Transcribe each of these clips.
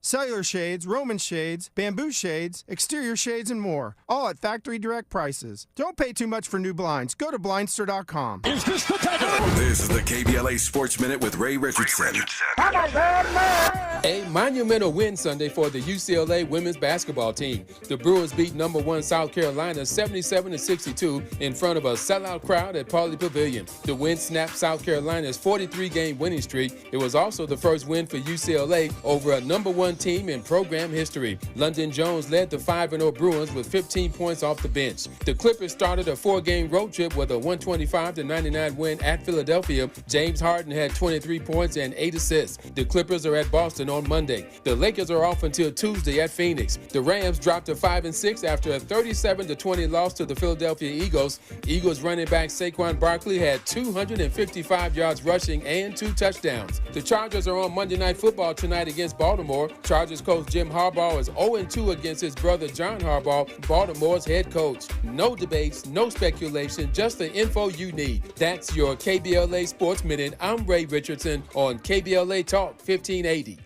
cellular shades, Roman shades, bamboo shades, exterior shades, and more. All at factory direct prices. Don't pay too much for new blinds. Go to blindster.com. Is this the Tavis? This is the KBLA Sports Minute with Ray Richardson. A monumental win Sunday for the UCLA women's basketball team. The Brewers beat number 1 South Carolina 77-62 in front of a sellout crowd at Pauley Pavilion. The win snapped South Carolina's 43-game winning streak. It was also the first win for UCLA over a number 1 team in program history. London Jones led the 5-0 Bruins with 15 points off the bench. The Clippers started a 4-game road trip with a 125-99 win at Philadelphia. James Harden had 23 points and 8 assists. The Clippers are at Boston on Monday. The Lakers are off until Tuesday at Phoenix. The Rams dropped to 5-6 after a 37-20 loss to the Philadelphia Eagles. Eagles running back Saquon Barkley had 255 yards rushing and 2 touchdowns. The Chargers are on Monday Night Football tonight against Baltimore. Chargers coach Jim Harbaugh is 0-2 against his brother John Harbaugh, Baltimore's head coach. No debates, no speculation, just the info you need. That's your KBLA Sports Minute. I'm Ray Richardson on KBLA Talk 1580.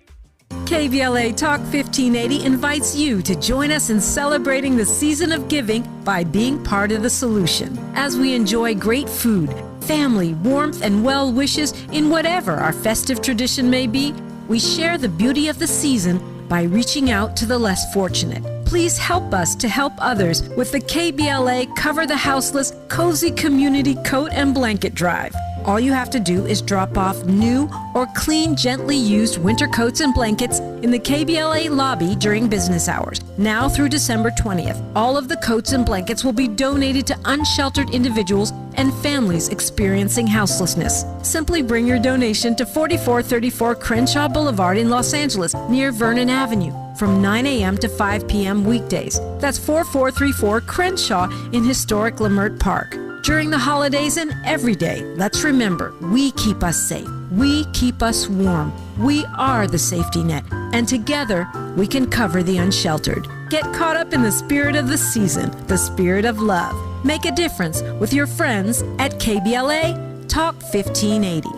KBLA Talk 1580 invites you to join us in celebrating the season of giving by being part of the solution. As we enjoy great food, family, warmth, and well wishes in whatever our festive tradition may be, we share the beauty of the season by reaching out to the less fortunate. Please help us to help others with the KBLA Cover the Houseless Cozy Community Coat and Blanket Drive. All you have to do is drop off new or clean, gently used winter coats and blankets in the KBLA lobby during business hours. Now through December 20th, all of the coats and blankets will be donated to unsheltered individuals and families experiencing houselessness. Simply bring your donation to 4434 Crenshaw Boulevard in Los Angeles, near Vernon Avenue, from 9 a.m. to 5 p.m. weekdays. That's 4434 Crenshaw in historic Leimert Park. During the holidays and every day, let's remember, we keep us safe. We keep us warm. We are the safety net. And together, we can cover the unsheltered. Get caught up in the spirit of the season, the spirit of love. Make a difference with your friends at KBLA Talk 1580.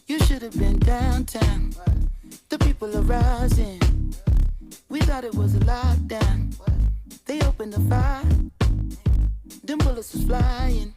You should have been downtown. The people are rising. We thought it was a lockdown. They opened the fire. Them bullets was flying.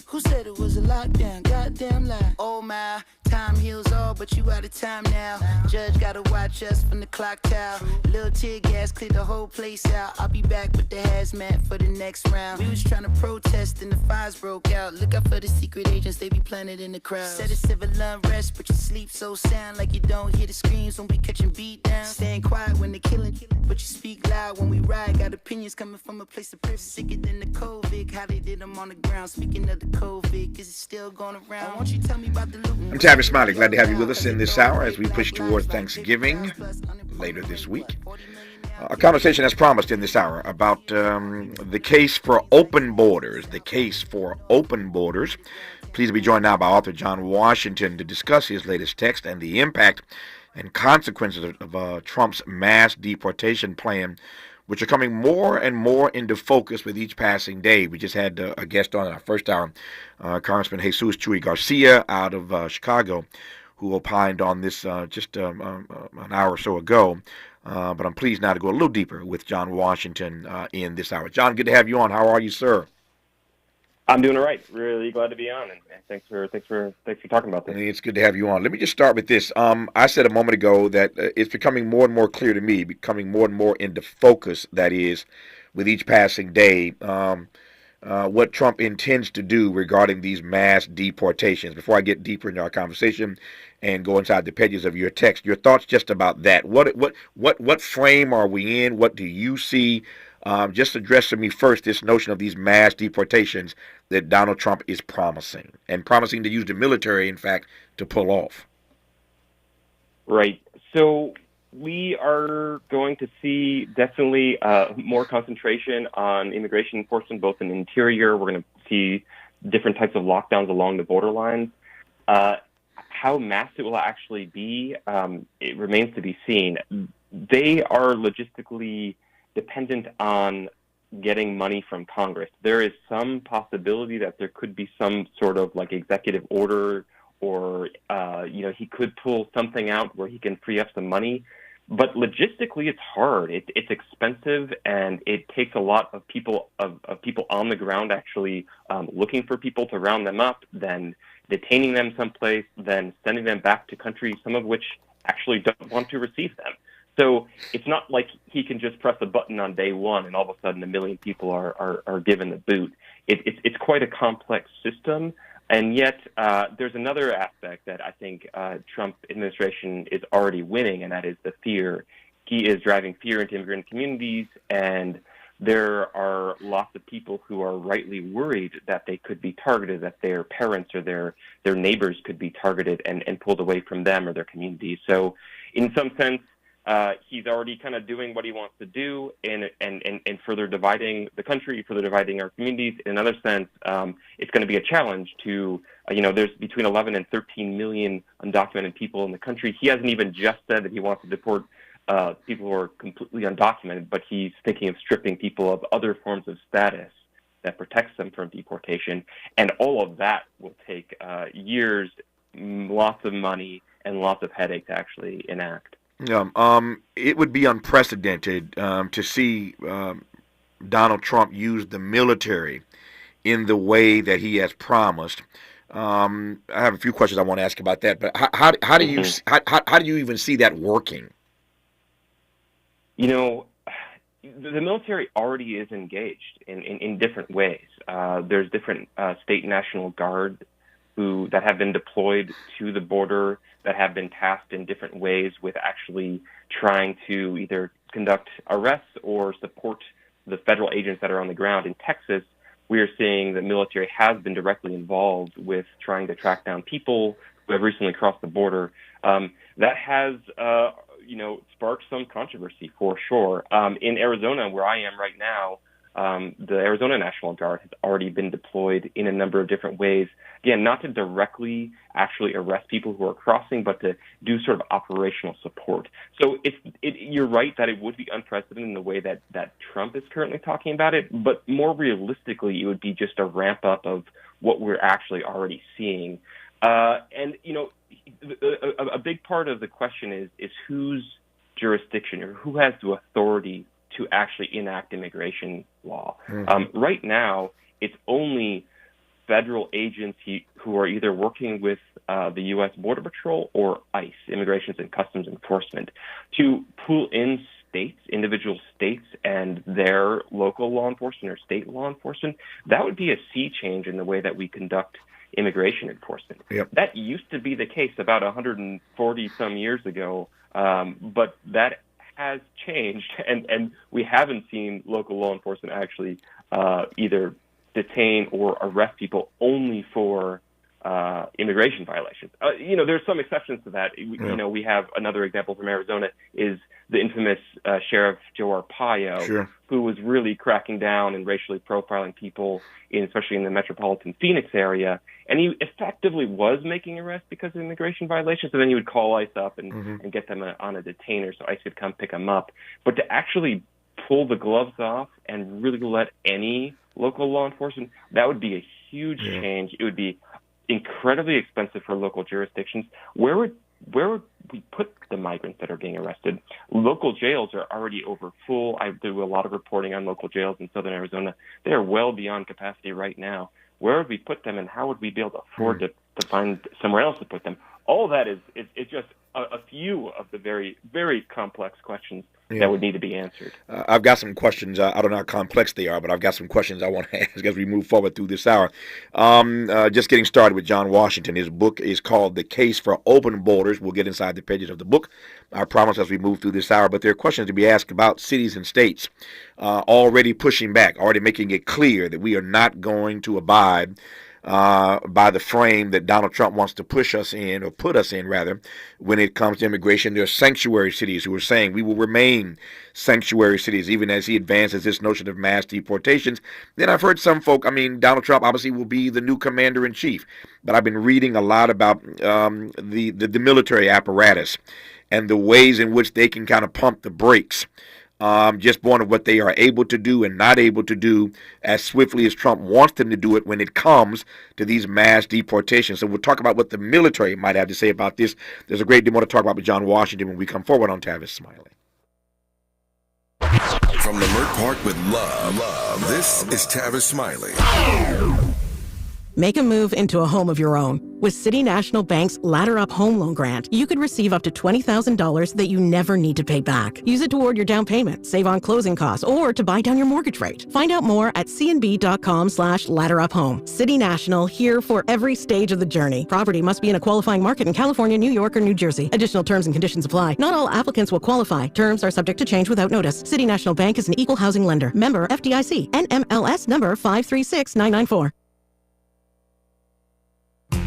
Who said it was a lockdown? Goddamn lie. Oh my, time heals all, but you out of time now. Judge gotta watch us from the clock tower. Little tear gas cleared the whole place out. I'll be back with the hazmat for the next round. We was trying to protest and the fires broke out. Look out for the secret agents, they be planted in the crowd. Said it's civil unrest, but you sleep so sound like you don't hear the screams when we catching beat down. Staying quiet when they killing, but you speak loud when we ride. Got opinions coming from a place of privilege. Sicker than the COVID, how they did them on the ground. Speaking of the COVID, is it still going around? Won't you tell me about the loot? I'm Tavis, Smiley. Glad to have you with us in this hour as we push towards Thanksgiving later this week. A conversation as promised in this hour about the case for open borders. The case for open borders. Pleased to be joined now by author John Washington to discuss his latest text and the impact and consequences of Trump's mass deportation plan, which are coming more and more into focus with each passing day. We just had a guest on in our first hour, Congressman Jesus Chuy Garcia out of Chicago, who opined on this just an hour or so ago. But I'm pleased now to go a little deeper with John Washington in this hour. John, good to have you on. How are you, sir? I'm doing all right. Really glad to be on, and thanks for talking about this. It's good to have you on. Let me just start with this. I said a moment ago that it's becoming more and more clear to me, becoming more and more into focus, that is, with each passing day, what Trump intends to do regarding these mass deportations. Before I get deeper into our conversation and go inside the pages of your text, your thoughts just about that. What frame are we in? What do you see? Just address to me first this notion of these mass deportations that Donald Trump is promising to use the military, in fact, to pull off. Right. So we are going to see definitely more concentration on immigration enforcement, both in the interior. We're going to see different types of lockdowns along the borderlines. How mass it will actually be, it remains to be seen. They are logistically dependent on getting money from Congress. There is some possibility that there could be some sort of like executive order, or he could pull something out where he can free up some money. But logistically, it's hard. It's expensive, and it takes a lot of people on the ground actually looking for people to round them up, then detaining them someplace, then sending them back to countries, some of which actually don't want to receive them. So it's not like he can just press a button on day one and all of a sudden 1 million people are given the boot. It's quite a complex system. And yet there's another aspect that I think Trump administration is already winning, and that is the fear. He is driving fear into immigrant communities, and there are lots of people who are rightly worried that they could be targeted, that their parents or their neighbors could be targeted and pulled away from them or their communities. So in some sense, he's already kind of doing what he wants to do and further dividing the country, further dividing our communities. In another sense, it's going to be a challenge to, there's between 11 and 13 million undocumented people in the country. He hasn't even just said that he wants to deport people who are completely undocumented, but he's thinking of stripping people of other forms of status that protects them from deportation. And all of that will take years, lots of money, and lots of headache to actually enact. It would be unprecedented to see Donald Trump use the military in the way that he has promised. I have a few questions I want to ask about that, but how do you how do you even see that working? The military already is engaged in different ways. There's different state National Guard that have been deployed to the border, that have been tasked in different ways with actually trying to either conduct arrests or support the federal agents that are on the ground. In Texas, we are seeing the military has been directly involved with trying to track down people who have recently crossed the border. That has, sparked some controversy for sure. In Arizona, where I am right now, the Arizona National Guard has already been deployed in a number of different ways. Again, not to directly actually arrest people who are crossing, but to do sort of operational support. So you're right that it would be unprecedented in the way that Trump is currently talking about it, but more realistically, it would be just a ramp up of what we're actually already seeing. A big part of the question is whose jurisdiction or who has the authority to actually enact immigration law. Right now, it's only federal agents who are either working with the U.S. Border Patrol or ICE, Immigration and Customs Enforcement, to pull in individual states and their local law enforcement or state law enforcement. That would be a sea change in the way that we conduct immigration enforcement. Yep. That used to be the case about 140 some years ago, but that has changed, and we haven't seen local law enforcement actually either detain or arrest people only for immigration violations. There's some exceptions to that. We have another example from Arizona is the infamous Sheriff Joe Arpaio, who was really cracking down and racially profiling people, especially in the metropolitan Phoenix area. And he effectively was making arrests because of immigration violations. So then he would call ICE up and get them on a detainer so ICE could come pick them up. But to actually pull the gloves off and really let any local law enforcement, that would be a huge change. It would be incredibly expensive for local jurisdictions. Where would we put the migrants that are being arrested? Local jails are already over full. I do a lot of reporting on local jails in southern Arizona. They are well beyond capacity right now. Where would we put them, and how would we be able to afford to find somewhere else to put them? All of that is just a few of the very, very complex questions that would need to be answered. I've got some questions. I don't know how complex they are, but I've got some questions I want to ask as we move forward through this hour. Just getting started with John Washington. His book is called The Case for Open Borders. We'll get inside the pages of the book, I promise, as we move through this hour. But there are questions to be asked about cities and states already pushing back, already making it clear that we are not going to abide by the frame that Donald Trump wants to push us in, or put us in, rather, when it comes to immigration. There are sanctuary cities who are saying we will remain sanctuary cities, even as he advances this notion of mass deportations. Then I've heard some folk, Donald Trump obviously will be the new commander-in-chief, but I've been reading a lot about the military apparatus and the ways in which they can kind of pump the brakes just born of what they are able to do and not able to do as swiftly as Trump wants them to do it when it comes to these mass deportations. So we'll talk about what the military might have to say about this. There's a great deal more to talk about with John Washington when we come forward on Tavis Smiley. From Leimert Park with love, this is Tavis Smiley. Make a move into a home of your own. With City National Bank's Ladder Up Home Loan Grant, you could receive up to $20,000 that you never need to pay back. Use it toward your down payment, save on closing costs, or to buy down your mortgage rate. Find out more at cnb.com/ladderuphome. City National, here for every stage of the journey. Property must be in a qualifying market in California, New York, or New Jersey. Additional terms and conditions apply. Not all applicants will qualify. Terms are subject to change without notice. City National Bank is an equal housing lender. Member FDIC. NMLS number 536994.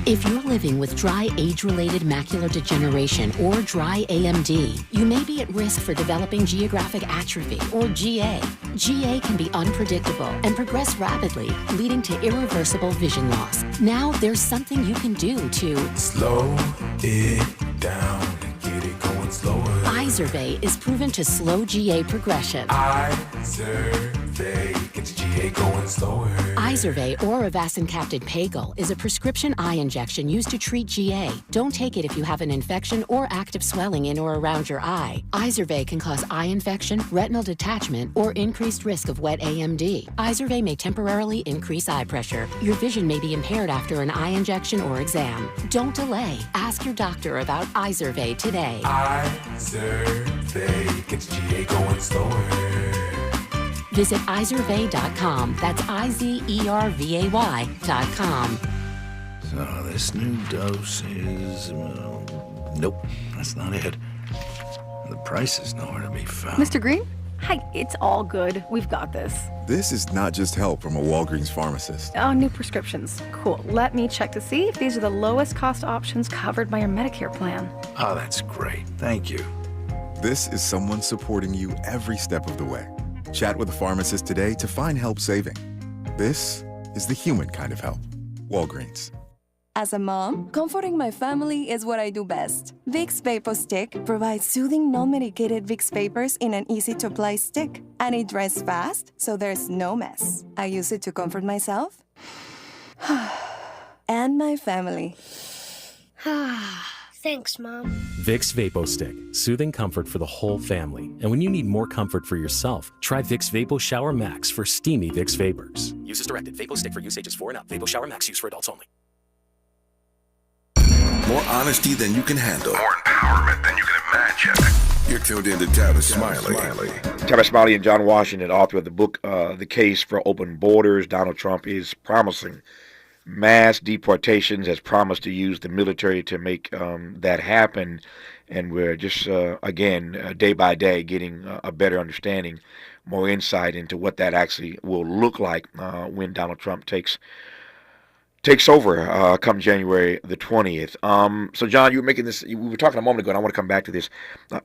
If you're living with dry age-related macular degeneration or dry AMD, you may be at risk for developing geographic atrophy or GA. GA can be unpredictable and progress rapidly, leading to irreversible vision loss. Now there's something you can do to slow it down and get it going slower. Izervay is proven to slow GA progression. Izervay gets GA going slower. Izervay or avacincaptad pagel is a prescription eye injection used to treat GA. Don't take it if you have an infection or active swelling in or around your eye. Izervay can cause eye infection, retinal detachment, or increased risk of wet AMD. Izervay may temporarily increase eye pressure. Your vision may be impaired after an eye injection or exam. Don't delay. Ask your doctor about Izervay today. Izervay gets GA going slower. Visit Izervay.com. That's IZERVAY.com. So this new dose is... nope, that's not it. The price is nowhere to be found. Mr. Green? Hi, it's all good. We've got this. This is not just help from a Walgreens pharmacist. Oh, new prescriptions. Cool. Let me check to see if these are the lowest cost options covered by your Medicare plan. Oh, that's great. Thank you. This is someone supporting you every step of the way. Chat with a pharmacist today to find help saving. This is the human kind of help. Walgreens. As a mom, comforting my family is what I do best. Vicks Vapor Stick provides soothing, non-medicated Vicks vapors in an easy-to-apply stick. And it dries fast, so there's no mess. I use it to comfort myself and my family. Thanks, Mom. Vicks Vapo Stick, soothing comfort for the whole family. And when you need more comfort for yourself, try Vicks Vapo Shower Max for steamy Vicks vapors. Use as directed. Vapo Stick for use ages 4 and up. Vapo Shower Max use for adults only. More honesty than you can handle. More empowerment than you can imagine. You're tuned in to Tavis Smiley. Tavis Smiley and John Washington, author of the book, The Case for Open Borders. Donald Trump is promising mass deportations, has promised to use the military to make that happen. And we're just, again, day by day getting a better understanding, more insight into what that actually will look like when Donald Trump takes over come January the 20th. So, John, you were making this, we were talking a moment ago, and I want to come back to this,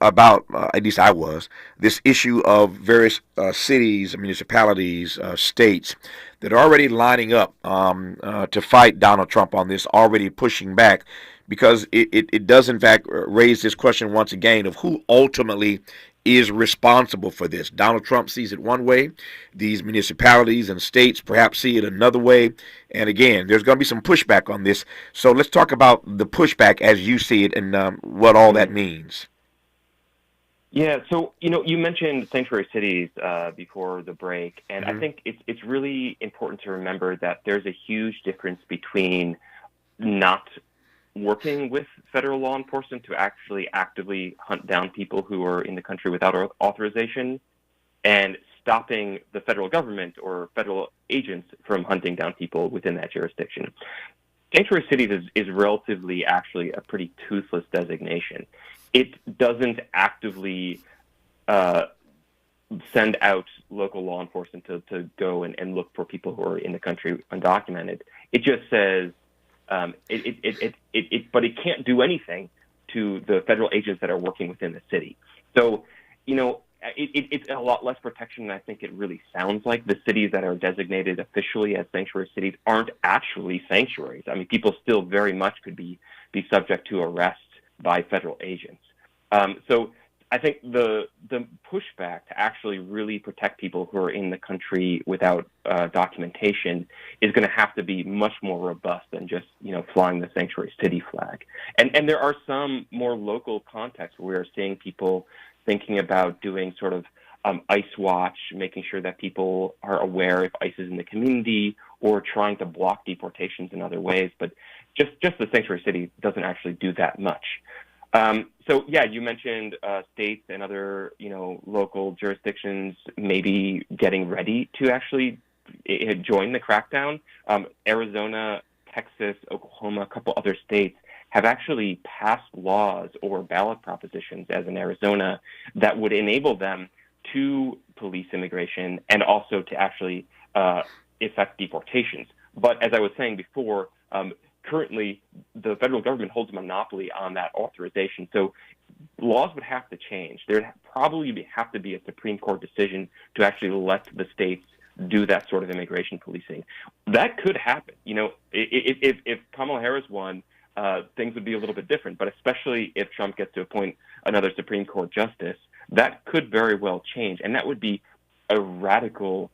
about, at least I was, this issue of various cities, municipalities, states that are already lining up to fight Donald Trump on this, already pushing back, because it does, in fact, raise this question once again of who ultimately is responsible for this. Donald Trump sees it one way. These municipalities and states perhaps see it another way. And again, there's going to be some pushback on this. So let's talk about the pushback as you see it and what all that means. Yeah, so, you mentioned sanctuary cities before the break, and I think it's really important to remember that there's a huge difference between not working with federal law enforcement to actually actively hunt down people who are in the country without authorization and stopping the federal government or federal agents from hunting down people within that jurisdiction. Sanctuary cities is relatively actually a pretty toothless designation. It doesn't actively send out local law enforcement to go and look for people who are in the country undocumented. It just says, but it can't do anything to the federal agents that are working within the city. So, it's a lot less protection than I think it really sounds like. The cities that are designated officially as sanctuary cities aren't actually sanctuaries. I mean, people still very much could be subject to arrest by federal agents. So I think the pushback to actually really protect people who are in the country without documentation is going to have to be much more robust than just flying the sanctuary city flag. And there are some more local contexts where we're seeing people thinking about doing sort of ICE watch, making sure that people are aware if ICE is in the community, or trying to block deportations in other ways. But just the sanctuary city doesn't actually do that much. So yeah, you mentioned states and other local jurisdictions maybe getting ready to actually join the crackdown. Arizona, Texas, Oklahoma, a couple other states have actually passed laws or ballot propositions, as in Arizona, that would enable them to police immigration and also to actually effect deportations. But as I was saying before, currently the federal government holds a monopoly on that authorization. So laws would have to change. There would probably have to be a Supreme Court decision to actually let the states do that sort of immigration policing. That could happen. If Kamala Harris won, things would be a little bit different. But especially if Trump gets to appoint another Supreme Court justice, that could very well change. And that would be a radical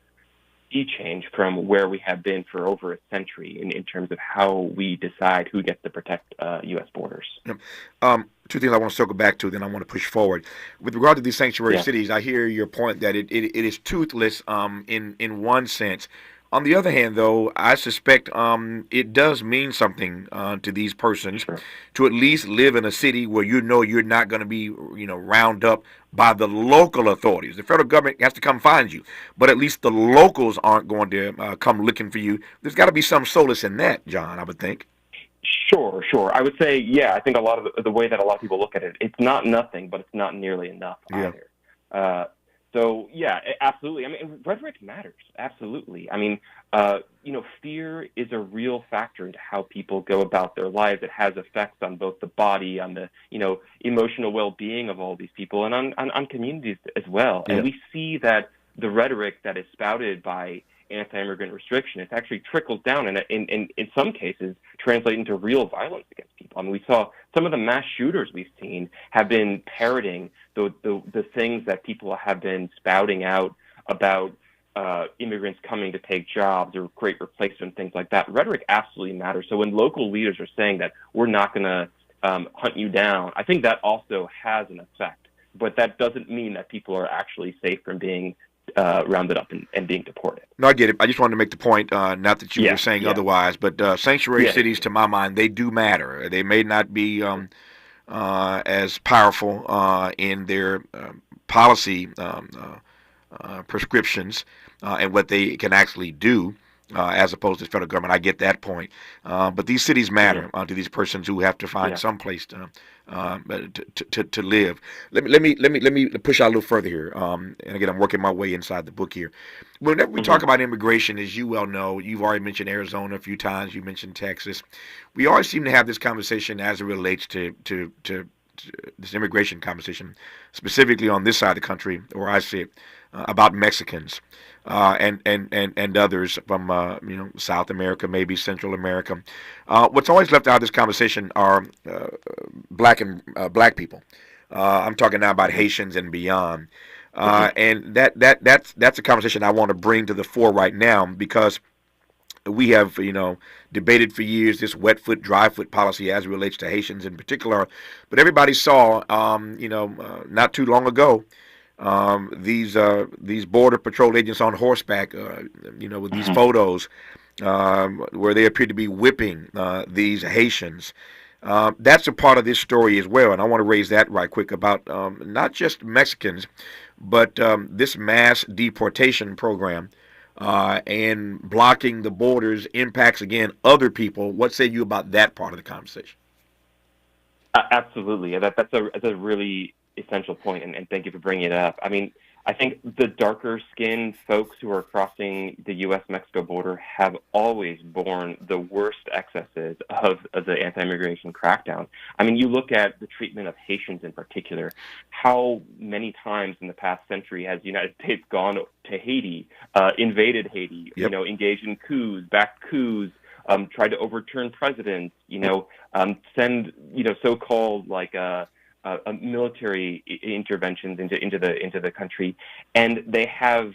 sea change from where we have been for over a century in terms of how we decide who gets to protect U.S. borders. Two things I want to circle back to, then I want to push forward. With regard to these sanctuary cities, I hear your point that it is toothless in one sense. On the other hand, though, I suspect it does mean something to these persons to at least live in a city where you're not going to be round up by the local authorities. The federal government has to come find you, but at least the locals aren't going to come looking for you. There's got to be some solace in that, John, I would think. Sure. I would say, I think a lot of the way that a lot of people look at it, it's not nothing, but it's not nearly enough either. So, absolutely. I mean, rhetoric matters. Absolutely. I mean, fear is a real factor into how people go about their lives. It has effects on both the body, on the, emotional well-being of all these people, and on communities as well. And we see that the rhetoric that is spouted by anti-immigrant restriction, it's actually trickles down and in some cases translate into real violence against people. I mean, we saw some of the mass shooters we've seen have been parroting the things that people have been spouting out about immigrants coming to take jobs or great replacement, things like that. Rhetoric absolutely matters. So when local leaders are saying that we're not going to hunt you down, I think that also has an effect. But that doesn't mean that people are actually safe from being rounded up and being deported. No, I get it. I just wanted to make the point, not that you were saying otherwise, but sanctuary cities, to my mind, they do matter. They may not be as powerful in their policy prescriptions and what they can actually do as opposed to the federal government. I get that point. But these cities matter to these persons who have to find some place to live. Let me push out a little further here. And again, I'm working my way inside the book here. Whenever we talk about immigration, as you well know, you've already mentioned Arizona a few times. You mentioned Texas. We always seem to have this conversation as it relates to this immigration conversation, specifically on this side of the country, or I see it, about Mexicans and others from South America, maybe Central America. What's always left out of this conversation are black people. I'm talking now about Haitians and beyond, and that's a conversation I want to bring to the fore right now, because we have debated for years this wet foot, dry foot policy as it relates to Haitians in particular. But everybody saw, not too long ago, these border patrol agents on horseback, with these photos where they appear to be whipping these Haitians. That's a part of this story as well, and I want to raise that right quick about not just Mexicans, but this mass deportation program and blocking the borders impacts, again, other people. What say you about that part of the conversation? Absolutely. That's a really essential point, and thank you for bringing it up. I mean, I think the darker-skinned folks who are crossing the U.S.-Mexico border have always borne the worst excesses of the anti-immigration crackdown. I mean, you look at the treatment of Haitians in particular. How many times in the past century has the United States gone to Haiti, invaded Haiti, engaged in coups, backed coups, tried to overturn presidents, send, so-called military interventions into the country, and they have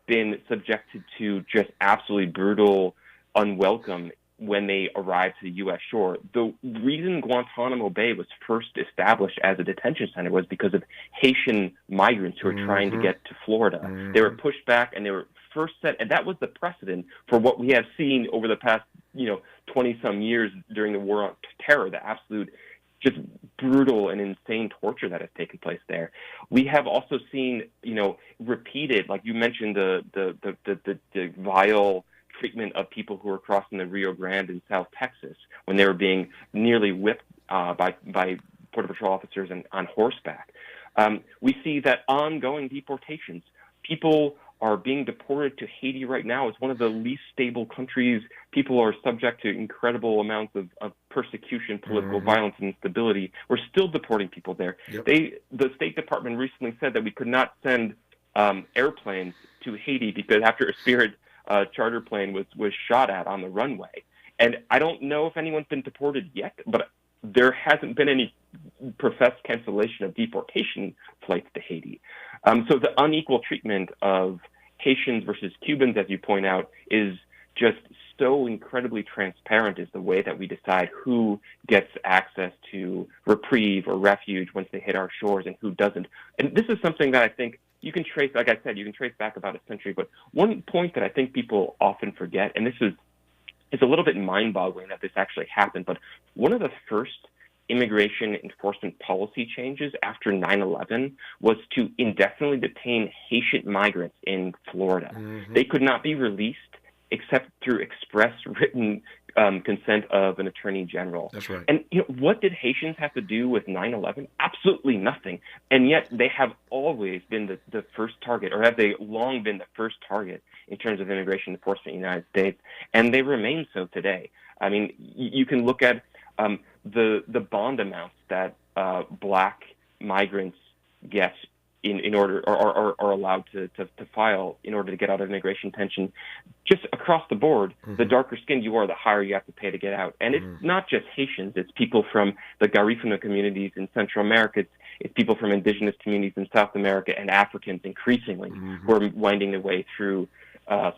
been subjected to just absolutely brutal, unwelcome when they arrived to the U.S. shore. The reason Guantanamo Bay was first established as a detention center was because of Haitian migrants who were trying to get to Florida. They were pushed back, and they were first set, and that was the precedent for what we have seen over the past, 20-some years during the War on Terror, the absolute just brutal and insane torture that has taken place there. We have also seen, repeated, like you mentioned, the vile treatment of people who were crossing the Rio Grande in South Texas when they were being nearly whipped by Border Patrol officers on horseback. We see that ongoing deportations. People are being deported to Haiti right now. It's one of the least stable countries. People are subject to incredible amounts of persecution, political violence, and instability. We're still deporting people there. Yep. The State Department recently said that we could not send airplanes to Haiti because after a Spirit charter plane was shot at on the runway. And I don't know if anyone's been deported yet, but there hasn't been any professed cancellation of deportation flights to Haiti. So the unequal treatment of Haitians versus Cubans, as you point out, is just so incredibly transparent is the way that we decide who gets access to reprieve or refuge once they hit our shores and who doesn't. And this is something that I think you can trace, like I said, you can trace back about a century. But one point that I think people often forget, and this is it's a little bit mind-boggling that this actually happened, but one of the first immigration enforcement policy changes after 9/11 was to indefinitely detain Haitian migrants in Florida. They could not be released except through express written consent of an attorney general. That's right. And what did Haitians have to do with 9/11? Absolutely nothing. And yet they have always been the first target, or have they long been the first target in terms of immigration enforcement in the United States, and they remain so today. I mean, you can look at the bond amounts that black migrants get in order or are allowed to file in order to get out of immigration detention. Just across the board, the darker skinned you are, the higher you have to pay to get out. And it's not just Haitians, it's people from the Garifuna communities in Central America, it's people from indigenous communities in South America, and Africans increasingly who are winding their way through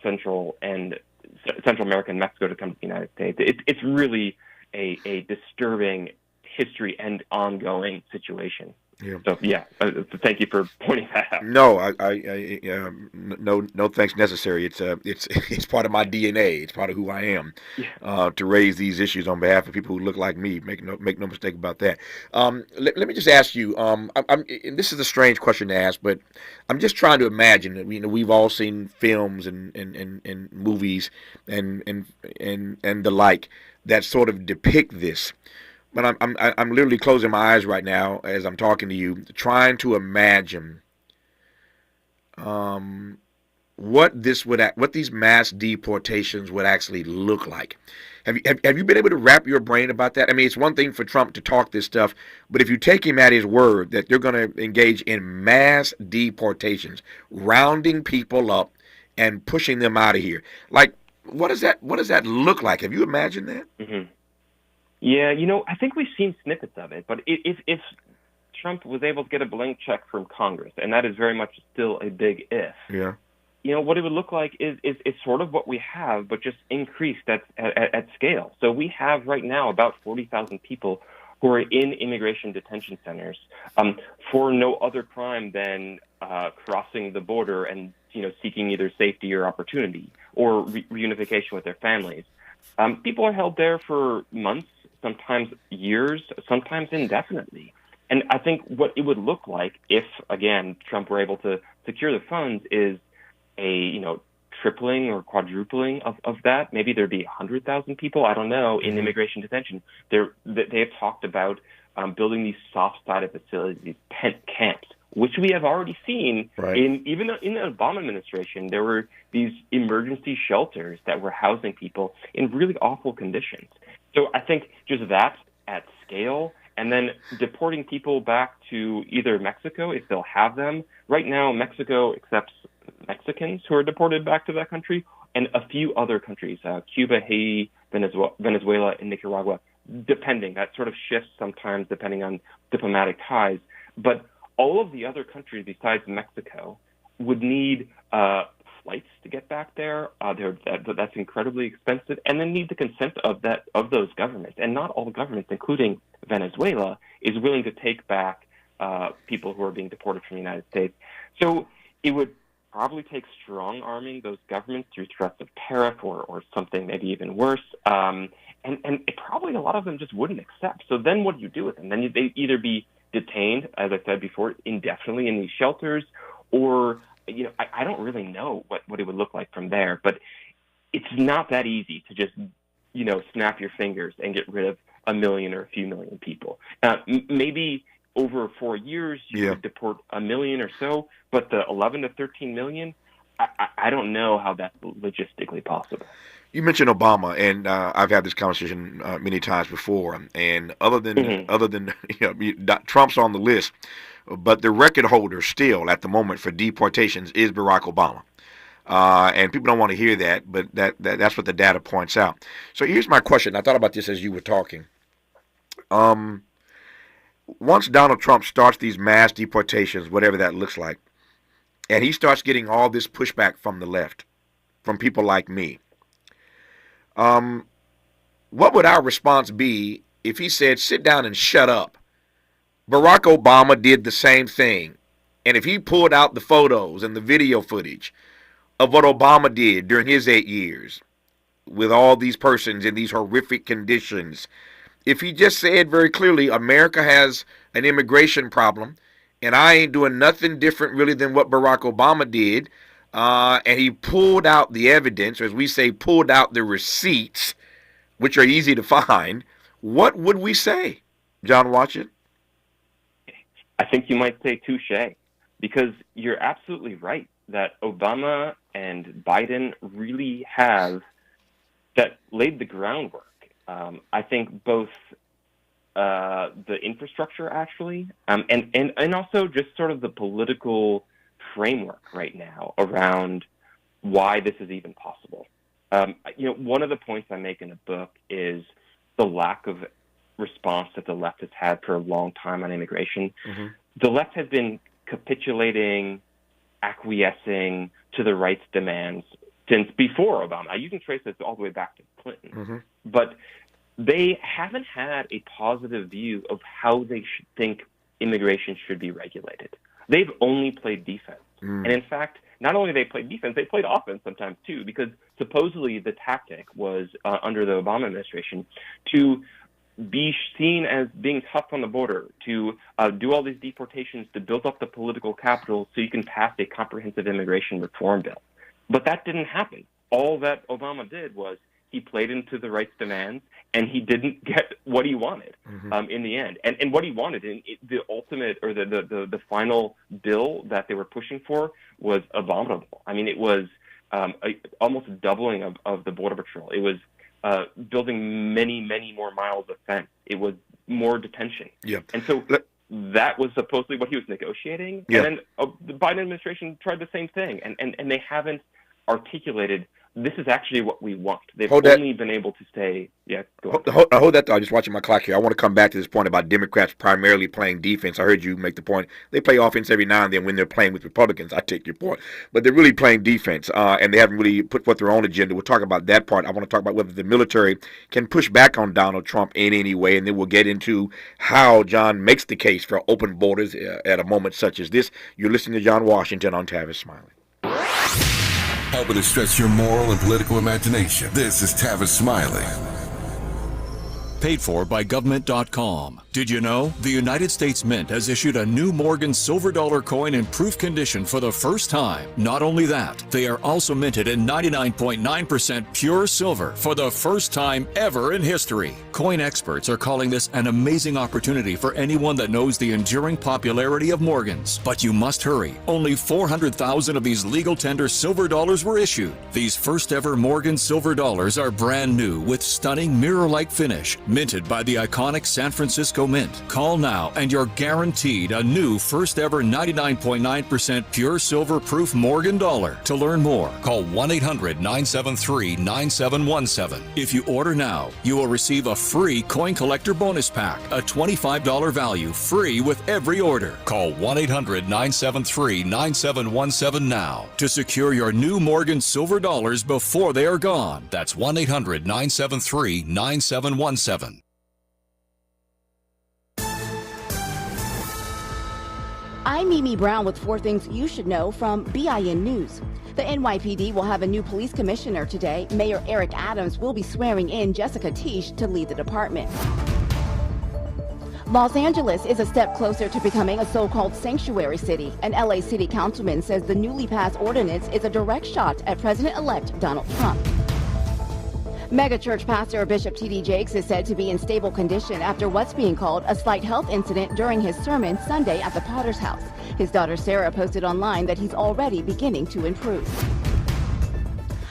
Central America and Mexico to come to the United States. It's really a disturbing history and ongoing situation. Yeah. So thank you for pointing that out. No, no thanks necessary. It's part of my DNA. It's part of who I am. To raise these issues on behalf of people who look like me. Make no mistake about that. Let me just ask you. And this is a strange question to ask, but I'm just trying to imagine that we've all seen films and movies and the like that sort of depict this. But I'm literally closing my eyes right now as I'm talking to you, trying to imagine what these mass deportations would actually look like. Have you been able to wrap your brain about that? I mean, it's one thing for Trump to talk this stuff, but if you take him at his word that they're going to engage in mass deportations, rounding people up and pushing them out of here, like what does that look like? Have you imagined that? Mm-hmm. Yeah, I think we've seen snippets of it, but if Trump was able to get a blank check from Congress, and that is very much still a big if, what it would look like is sort of what we have, but just increased at scale. So we have right now about 40,000 people who are in immigration detention centers for no other crime than crossing the border and seeking either safety or opportunity or reunification with their families. People are held there for months, sometimes years, sometimes indefinitely. And I think what it would look like if, again, Trump were able to secure the funds is a, tripling or quadrupling of that. Maybe there'd be 100,000 people, I don't know, in immigration detention. They have talked about building these soft-sided facilities, these tent camps, which we have already seen even in the Obama administration. There were these emergency shelters that were housing people in really awful conditions. So I think just that at scale, and then deporting people back to either Mexico, if they'll have them. Right now, Mexico accepts Mexicans who are deported back to that country, and a few other countries, Cuba, Haiti, Venezuela, and Nicaragua, depending. That sort of shifts sometimes depending on diplomatic ties. But all of the other countries besides Mexico would need flights to get back there. That's incredibly expensive, and then need the consent of those governments. And not all governments, including Venezuela, is willing to take back people who are being deported from the United States. So it would probably take strong arming those governments through threats of tariff or something maybe even worse. And probably a lot of them just wouldn't accept. So then what do you do with them? Then they either be detained, as I said before, indefinitely in these shelters, or I don't really know what it would look like from there. But it's not that easy to just snap your fingers and get rid of a million or a few million people. Maybe over 4 years you could deport a million or so, but the 11 to 13 million, I don't know how that's logistically possible. You mentioned Obama, and I've had this conversation many times before. And other than Trump's on the list, but the record holder still at the moment for deportations is Barack Obama. And people don't want to hear that, but that's what the data points out. So here's my question. I thought about this as you were talking. Once Donald Trump starts these mass deportations, whatever that looks like, and he starts getting all this pushback from the left, from people like me, what would our response be if he said, sit down and shut up? Barack Obama did the same thing. And if he pulled out the photos and the video footage of what Obama did during his 8 years with all these persons in these horrific conditions, if he just said very clearly, America has an immigration problem, and I ain't doing nothing different really than what Barack Obama did, and he pulled out the evidence, or as we say, pulled out the receipts, which are easy to find, what would we say, John Watson? I think you might say touche, because you're absolutely right that Obama and Biden really have laid the groundwork. I think both the infrastructure, actually, and also just sort of the political framework right now around why this is even possible. One of the points I make in the book is the lack of response that the left has had for a long time on immigration. Mm-hmm. The left has been capitulating, acquiescing to the right's demands since before Obama. You can trace this all the way back to Clinton. Mm-hmm. But they haven't had a positive view of how they should think immigration should be regulated. They've only played defense. Mm. And in fact, not only they played defense, they played offense sometimes too, because supposedly the tactic was, under the Obama administration, to be seen as being tough on the border, to do all these deportations, to build up the political capital so you can pass a comprehensive immigration reform bill. But that didn't happen. All that Obama did was he played into the right's demands, and he didn't get what he wanted in the end. And what he wanted, the ultimate or the final bill that they were pushing for was abominable. I mean, it was almost a doubling of the Border Patrol. It was building many, many more miles of fence. It was more detention. Yeah. And so that was supposedly what he was negotiating. Yeah. And then the Biden administration tried the same thing, and they haven't articulated, this is actually what we want. They've only been able to say, yeah, go on. Hold that thought. I'm just watching my clock here. I want to come back to this point about Democrats primarily playing defense. I heard you make the point. They play offense every now and then when they're playing with Republicans. I take your point. But they're really playing defense, and they haven't really put forth their own agenda. We'll talk about that part. I want to talk about whether the military can push back on Donald Trump in any way, and then we'll get into how John makes the case for open borders at a moment such as this. You're listening to John Washington on Tavis Smiley. Helping to stretch your moral and political imagination. This is Tavis Smiley. Paid for by government.com. Did you know? The United States Mint has issued a new Morgan silver dollar coin in proof condition for the first time. Not only that, they are also minted in 99.9% pure silver for the first time ever in history. Coin experts are calling this an amazing opportunity for anyone that knows the enduring popularity of Morgans. But you must hurry. Only 400,000 of these legal tender silver dollars were issued. These first ever Morgan silver dollars are brand new with stunning mirror-like finish, minted by the iconic San Francisco Mint. Call now and you're guaranteed a new first ever 99.9% pure silver proof Morgan dollar. To learn more, call 1-800-973-9717. If you order now, you will receive a free coin collector bonus pack, a $25 value, free with every order. Call 1-800-973-9717 now to secure your new Morgan silver dollars before they are gone. That's 1-800-973-9717. I'm Mimi Brown with 4 things you should know from BIN News. The NYPD will have a new police commissioner today. Mayor Eric Adams will be swearing in Jessica Tisch to lead the department. Los Angeles is a step closer to becoming a so-called sanctuary city. An LA city councilman says the newly passed ordinance is a direct shot at President-elect Donald Trump. Megachurch pastor Bishop T.D. Jakes is said to be in stable condition after what's being called a slight health incident during his sermon Sunday at the Potter's house. His daughter Sarah posted online that he's already beginning to improve.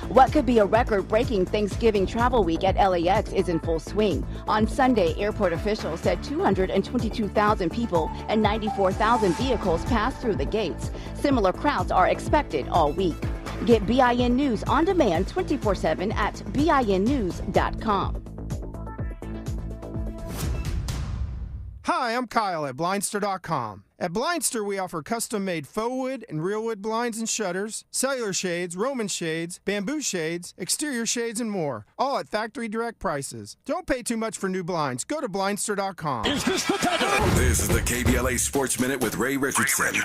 What could be a record-breaking Thanksgiving travel week at LAX is in full swing. On Sunday, airport officials said 222,000 people and 94,000 vehicles passed through the gates. Similar crowds are expected all week. Get BIN News on demand 24/7 at BINnews.com. Hi, I'm Kyle at Blindster.com. At Blindster, we offer custom-made faux wood and real wood blinds and shutters, cellular shades, Roman shades, bamboo shades, exterior shades, and more, all at factory direct prices. Don't pay too much for new blinds. Go to Blindster.com. Is this the tether? This is the KBLA Sports Minute with Ray Richardson.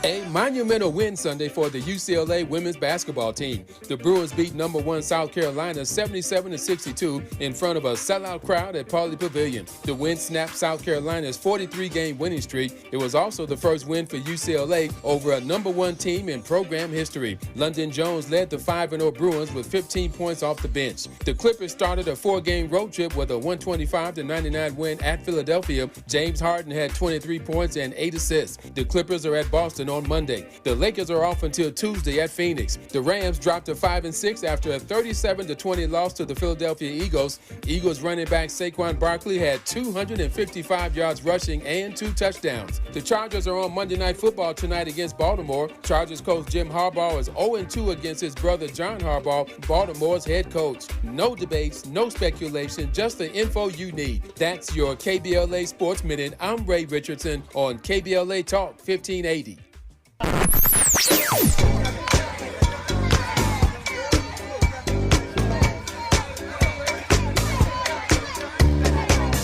A monumental win Sunday for the UCLA women's basketball team. The Bruins beat number 1 South Carolina 77-62 in front of a sellout crowd at Pauley Pavilion. The win snapped South Carolina's 43-game winning streak. It was also the first win for UCLA over a number 1 team in program history. London Jones led the 5-0 Bruins with 15 points off the bench. The Clippers started a 4-game road trip with a 125-99 win at Philadelphia. James Harden had 23 points and 8 assists. The Clippers are at Boston on Monday. The Lakers are off until Tuesday at Phoenix. The Rams dropped to 5-6 after a 37-20 loss to the Philadelphia Eagles. Eagles running back Saquon Barkley had 255 yards rushing and 2 touchdowns. The Chargers are on Monday Night Football tonight against Baltimore. Chargers coach Jim Harbaugh is 0-2 against his brother John Harbaugh, Baltimore's head coach. No debates, no speculation, just the info you need. That's your KBLA Sports Minute. I'm Ray Richardson on KBLA Talk 1580.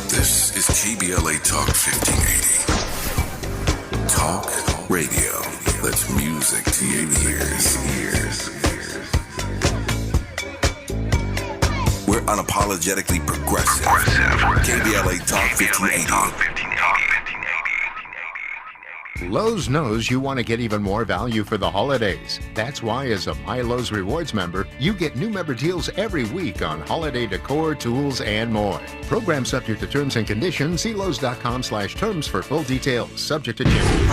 This is KBLA Talk 1580. Talk radio. That's music to your ears. We're unapologetically progressive. KBLA Talk 1580. Lowe's knows you want to get even more value for the holidays. That's why, as a My Lowe's Rewards member, you get new member deals every week on holiday decor, tools, and more. Program subject to terms and conditions. See Lowe's.com/terms for full details. Subject to change.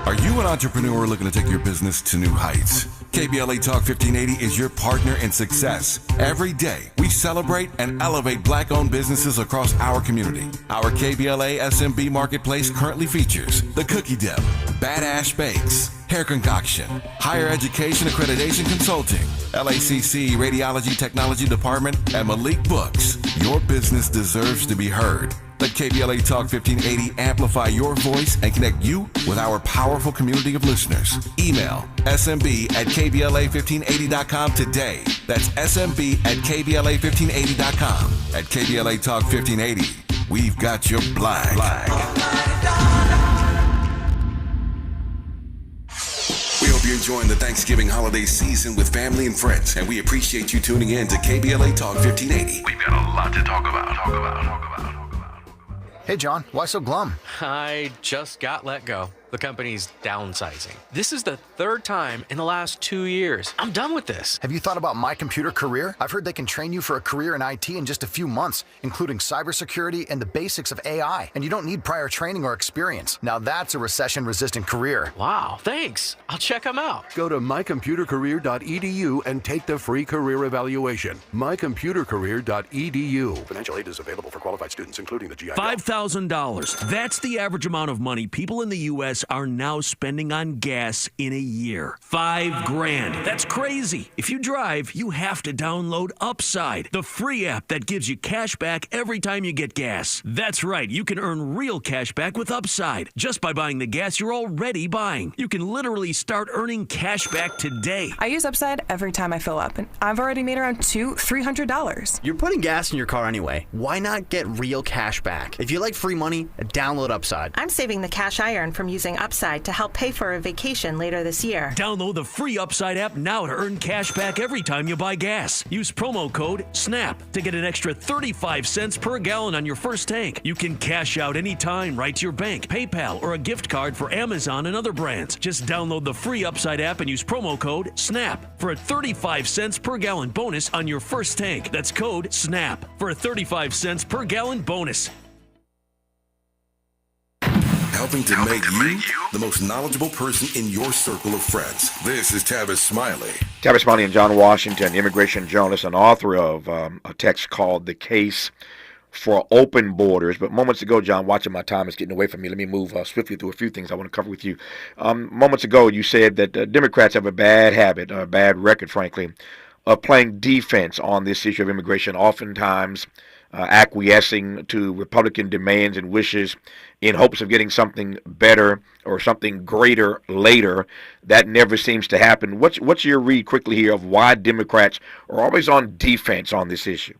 Are you an entrepreneur looking to take your business to new heights? KBLA Talk 1580 is your partner in success. Every day, we celebrate and elevate Black-owned businesses across our community. Our KBLA SMB Marketplace currently features The Cookie Dip, Badass Bakes, Hair Concoction, Higher Education Accreditation Consulting, LACC Radiology Technology Department, and Malik Books. Your business deserves to be heard. Let KBLA Talk 1580 amplify your voice and connect you with our powerful community of listeners. Email smb@kbla1580.com today. That's smb@kbla1580.com. At KBLA Talk 1580, we've got your black. We hope you're enjoying the Thanksgiving holiday season with family and friends, and we appreciate you tuning in to KBLA Talk 1580. We've got a lot to talk about. Hey, John, why so glum? I just got let go. The company's downsizing. This is the third time in the last 2 years. I'm done with this. Have you thought about My Computer Career? I've heard they can train you for a career in IT in just a few months, including cybersecurity and the basics of AI. And you don't need prior training or experience. Now that's a recession-resistant career. Wow, thanks. I'll check them out. Go to mycomputercareer.edu and take the free career evaluation. mycomputercareer.edu. Financial aid is available for qualified students, including the GI Bill. $5,000. That's the average amount of money people in the U.S. are now spending on gas in a year. $5,000. That's crazy. If you drive, you have to download Upside, the free app that gives you cash back every time you get gas. That's right. You can earn real cash back with Upside just by buying the gas you're already buying. You can literally start earning cash back today. I use Upside every time I fill up, and I've already made around $200-$300. You're putting gas in your car anyway. Why not get real cash back? If you like free money, download Upside. I'm saving the cash I earn from using Upside to help pay for a vacation later this year. Download the free Upside app now to earn cash back every time you buy gas. Use promo code SNAP to get an extra 35 cents per gallon on your first tank. You can cash out anytime right to your bank, PayPal, or a gift card for Amazon and other brands. Just download the free Upside app and use promo code SNAP for a 35 cents per gallon bonus on your first tank. That's code SNAP for a 35 cents per gallon bonus. Helping to make you the most knowledgeable person in your circle of friends. This is Tavis Smiley. Tavis Smiley and John Washington, immigration journalist and author of a text called The Case for Open Borders. But moments ago, John, watching my time is getting away from me. Let me move swiftly through a few things I want to cover with you. Moments ago, you said that Democrats have a bad habit, or a bad record, frankly, of playing defense on this issue of immigration, oftentimes acquiescing to Republican demands and wishes in hopes of getting something better or something greater later. That never seems to happen. What's your read quickly here of why Democrats are always on defense on this issue?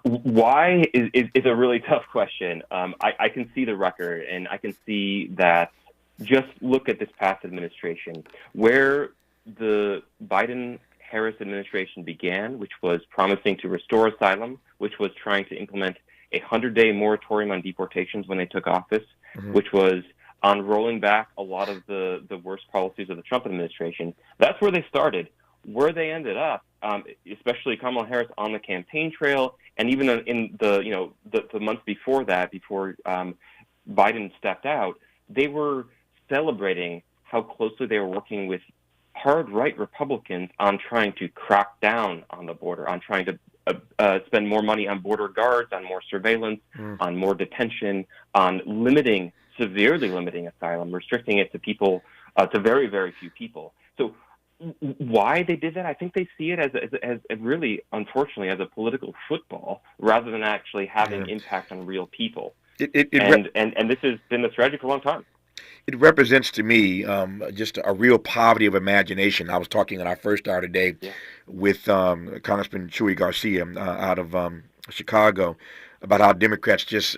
Why is a really tough question. I can see the record, and I can see that. Just look at this past administration, where the Biden-Harris administration began, which was promising to restore asylum, which was trying to implement a 100-day moratorium on deportations when they took office, which was on rolling back a lot of the worst policies of the Trump administration. That's where they started. Where they ended up, especially Kamala Harris on the campaign trail, and even in the months before that, before Biden stepped out, they were celebrating how closely they were working with hard right Republicans on trying to crack down on the border, on trying to spend more money on border guards, on more surveillance, on more detention, on severely limiting asylum, restricting it to people, to very, very few people. So why they did that, I think they see it as really, unfortunately, as a political football rather than actually having impact on real people. And this has been the strategy for a long time. It represents to me just a real poverty of imagination. I was talking in our first hour today with Congressman Chuy Garcia out of Chicago about how Democrats just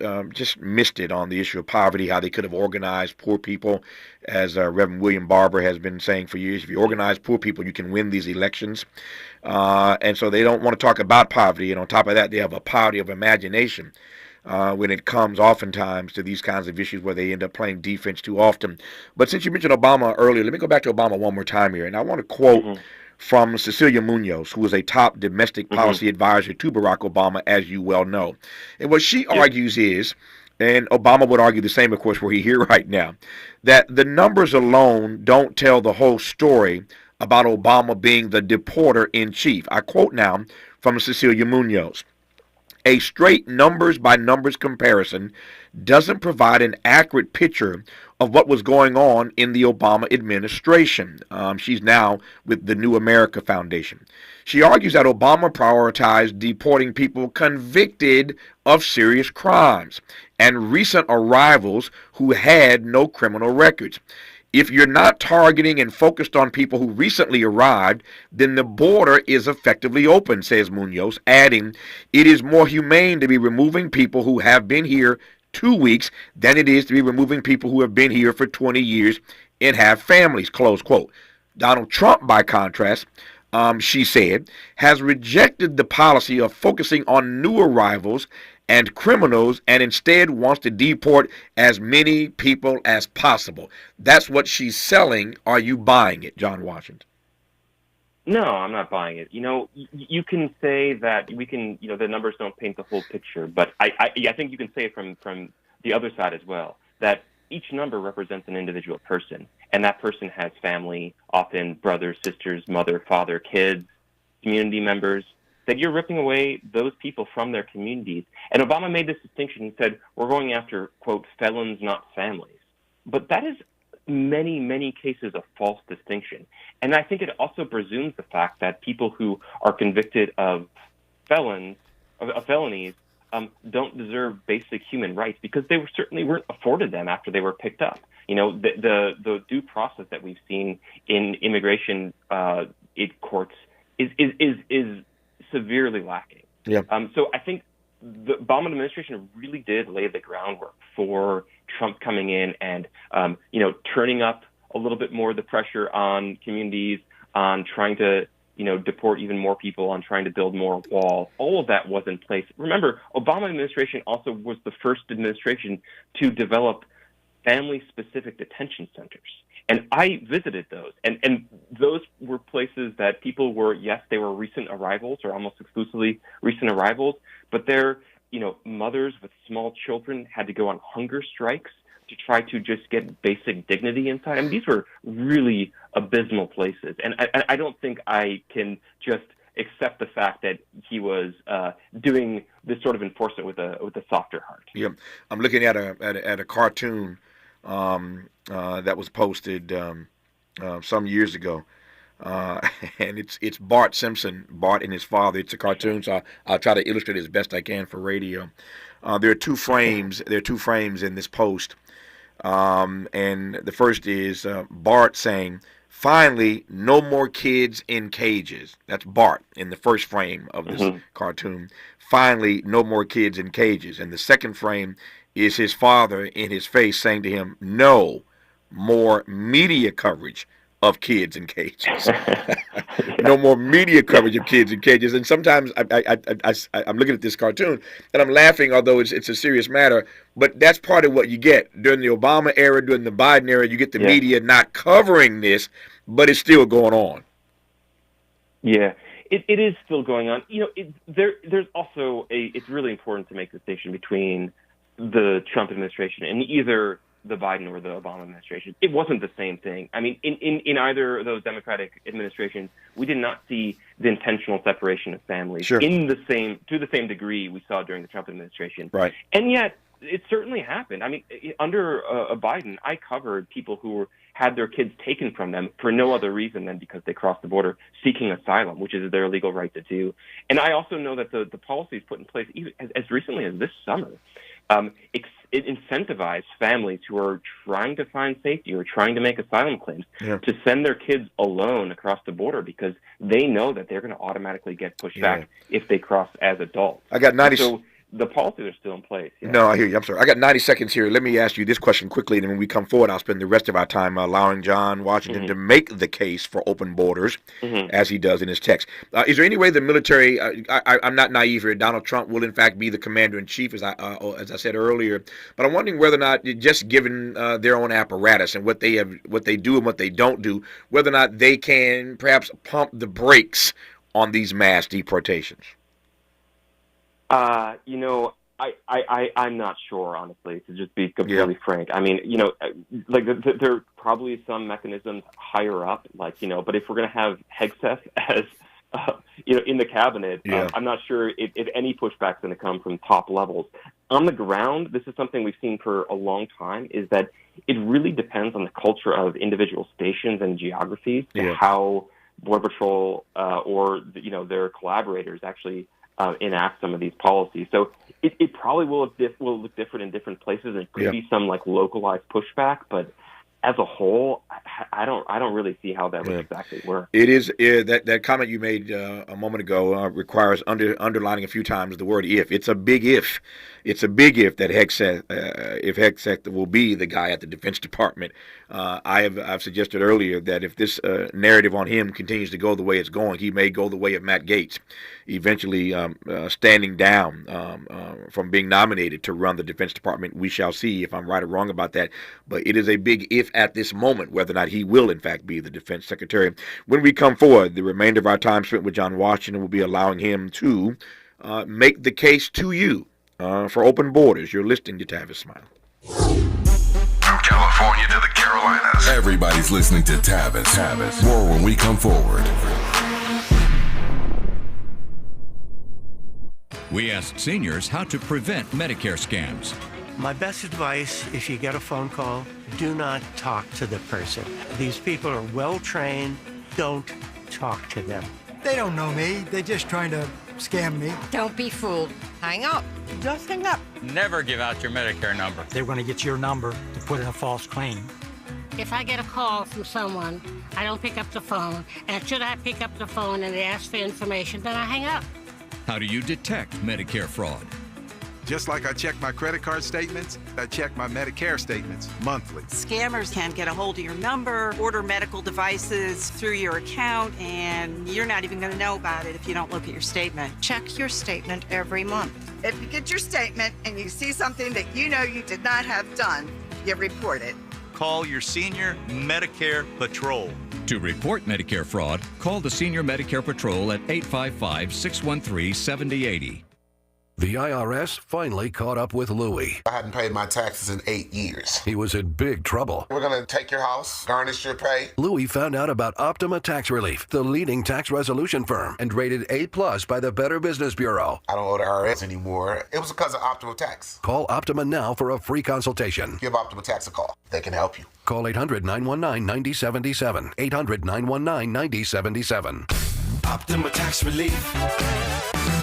missed it on the issue of poverty, how they could have organized poor people, as Reverend William Barber has been saying for years. If you organize poor people, you can win these elections. And so they don't want to talk about poverty. And on top of that, they have a poverty of imagination when it comes oftentimes to these kinds of issues where they end up playing defense too often. But since you mentioned Obama earlier, let me go back to Obama one more time here. And I want to quote from Cecilia Munoz, who is a top domestic policy advisor to Barack Obama, as you well know. And what she argues is, and Obama would argue the same, of course, were he here right now, that the numbers alone don't tell the whole story about Obama being the deporter in chief. I quote now from Cecilia Munoz. A straight numbers by numbers comparison doesn't provide an accurate picture of what was going on in the Obama administration. She's now with the New America Foundation. She argues that Obama prioritized deporting people convicted of serious crimes and recent arrivals who had no criminal records. If you're not targeting and focused on people who recently arrived, then the border is effectively open, says Munoz, adding, it is more humane to be removing people who have been here 2 weeks than it is to be removing people who have been here for 20 years and have families, close quote. Donald Trump, by contrast, she said, has rejected the policy of focusing on new arrivals and criminals and instead wants to deport as many people as possible. That's what she's selling. Are you buying it, John Washington? No, I'm not buying it. You can say that the numbers don't paint the whole picture, but I think you can say it from the other side as well, that each number represents an individual person, and that person has family, often brothers, sisters, mother, father, kids, community members, that you're ripping away those people from their communities. And Obama made this distinction. He said, we're going after, quote, felons, not families. But that is many, many cases a false distinction. And I think it also presumes the fact that people who are convicted of felonies don't deserve basic human rights, because they certainly weren't afforded them after they were picked up. The due process that we've seen in immigration courts is severely lacking. Yeah. So I think the Obama administration really did lay the groundwork for Trump coming in and turning up a little bit more the pressure on communities, on trying to deport even more people, on trying to build more walls. All of that was in place. Remember, Obama administration also was the first administration to develop family-specific detention centers. And I visited those, and those were places that people were, yes, they were recent arrivals or almost exclusively recent arrivals, but their, mothers with small children had to go on hunger strikes to try to just get basic dignity inside. I mean, these were really abysmal places, and I don't think I can just accept the fact that he was doing this sort of enforcement with a softer heart. Yeah, I'm looking at a cartoon that was posted some years ago, and it's Bart Simpson, Bart and his father. It's a cartoon, so I'll try to illustrate it as best I can for radio. There are two frames. There are two frames in this post, and the first is Bart saying, "Finally, no more kids in cages." That's Bart in the first frame of this cartoon. Finally, no more kids in cages. And the second frame is his father in his face saying to him, "No more media coverage of kids in cages." No more media coverage of kids in cages. And sometimes I'm looking at this cartoon and I'm laughing, although it's a serious matter. But that's part of what you get during the Obama era, during the Biden era. You get the media not covering this, but it's still going on. Yeah, it is still going on. There's also it's really important to make the distinction between the Trump administration and either the Biden or the Obama administration. It wasn't the same thing. I mean, in either of those Democratic administrations, we did not see the intentional separation of families to the same degree we saw during the Trump administration. Right. And yet, it certainly happened. I mean, under Biden, I covered people who had their kids taken from them for no other reason than because they crossed the border seeking asylum, which is their legal right to do. And I also know that the policies put in place even as recently as this summer it incentivized families who are trying to find safety or trying to make asylum claims to send their kids alone across the border, because they know that they're going to automatically get pushed back if they cross as adults. I got 90. So the policies are still in place. Yeah. No, I hear you. I'm sorry. I got 90 seconds here. Let me ask you this question quickly, and then when we come forward, I'll spend the rest of our time allowing John Washington to make the case for open borders, as he does in his text. Is there any way the military, I'm not naive here, Donald Trump will in fact be the commander-in-chief, as I said earlier, but I'm wondering whether or not, just given their own apparatus and what they do and what they don't do, whether or not they can perhaps pump the brakes on these mass deportations. I'm not sure, honestly, to just be completely frank. I mean, there are probably some mechanisms higher up, but if we're going to have Hegseth as, in the cabinet, I'm not sure if any pushback's going to come from top levels. On the ground, this is something we've seen for a long time, is that it really depends on the culture of individual stations and geographies to how Border Patrol or their collaborators actually enact some of these policies. So it probably will look different in different places. There could be some localized pushback, but as a whole, I don't really see how that would exactly work. It is that comment you made a moment ago requires underlining a few times the word if. It's a big if. It's a big if that if Hegseth will be the guy at the Defense Department. I've suggested earlier that if this narrative on him continues to go the way it's going, he may go the way of Matt Gaetz, eventually standing down from being nominated to run the Defense Department. We shall see if I'm right or wrong about that. But it is a big if at this moment, whether or not he will, in fact, be the Defense Secretary. When we come forward, the remainder of our time spent with John Washington will be allowing him to make the case to you for open borders. You're listening to Tavis, Smiley. From California to the Carolinas, everybody's listening to Tavis. More when we come forward. We asked seniors how to prevent Medicare scams. My best advice, if you get a phone call, do not talk to the person. These people are well trained. Don't talk to them. They don't know me. They're just trying to scam me. Don't be fooled. Hang up. Just hang up. Never give out your Medicare number. They're going to get your number to put in a false claim. If I get a call from someone, I don't pick up the phone. And should I pick up the phone and they ask for information, then I hang up. How do you detect Medicare fraud? Just like I check my credit card statements, I check my Medicare statements monthly. Scammers can get a hold of your number, order medical devices through your account, and you're not even going to know about it if you don't look at your statement. Check your statement every month. If you get your statement and you see something that you know you did not have done, you report it. Call your senior Medicare Patrol. To report Medicare fraud, call the Senior Medicare Patrol at 855-613-7080. The IRS finally caught up with Louie. I hadn't paid my taxes in 8 years. He was in big trouble. We're going to take your house, garnish your pay. Louie found out about Optima Tax Relief, the leading tax resolution firm, and rated A+ by the Better Business Bureau. I don't owe the IRS anymore. It was because of Optima Tax. Call Optima now for a free consultation. Give Optima Tax a call. They can help you. Call 800-919-9077. 800-919-9077. Optima Tax Relief.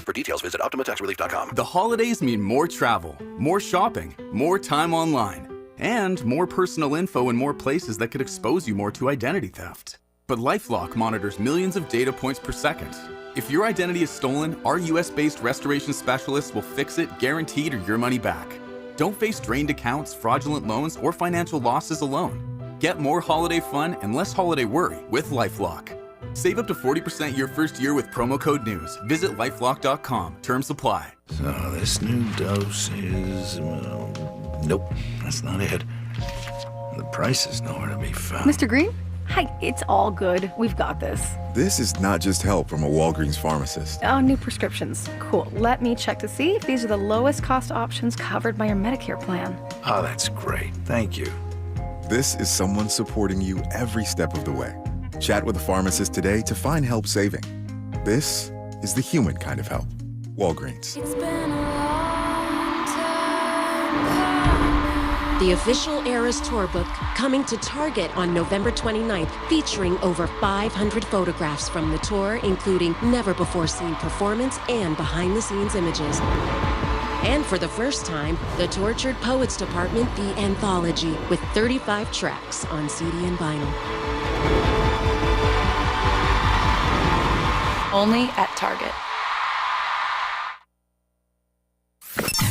For details, visit OptimaTaxRelief.com. The holidays mean more travel, more shopping, more time online, and more personal info in more places that could expose you more to identity theft. But LifeLock monitors millions of data points per second. If your identity is stolen, our US-based restoration specialists will fix it, guaranteed, or your money back. Don't face drained accounts, fraudulent loans, or financial losses alone. Get more holiday fun and less holiday worry with LifeLock. Save up to 40% your first year with promo code NEWS. Visit lifelock.com. Terms apply. So this new dose is... nope, that's not it. The price is nowhere to be found. Mr. Green? Hi, it's all good. We've got this. This is not just help from a Walgreens pharmacist. Oh, new prescriptions. Cool. Let me check to see if these are the lowest cost options covered by your Medicare plan. Oh, that's great. Thank you. This is someone supporting you every step of the way. Chat with a pharmacist today to find help saving. This is the human kind of help. Walgreens. It's been a long time. The official Eras Tour book coming to Target on November 29th, featuring over 500 photographs from the tour, including never-before-seen performance and behind-the-scenes images. And for the first time, the Tortured Poets Department, The Anthology, with 35 tracks on CD and vinyl. Only at Target.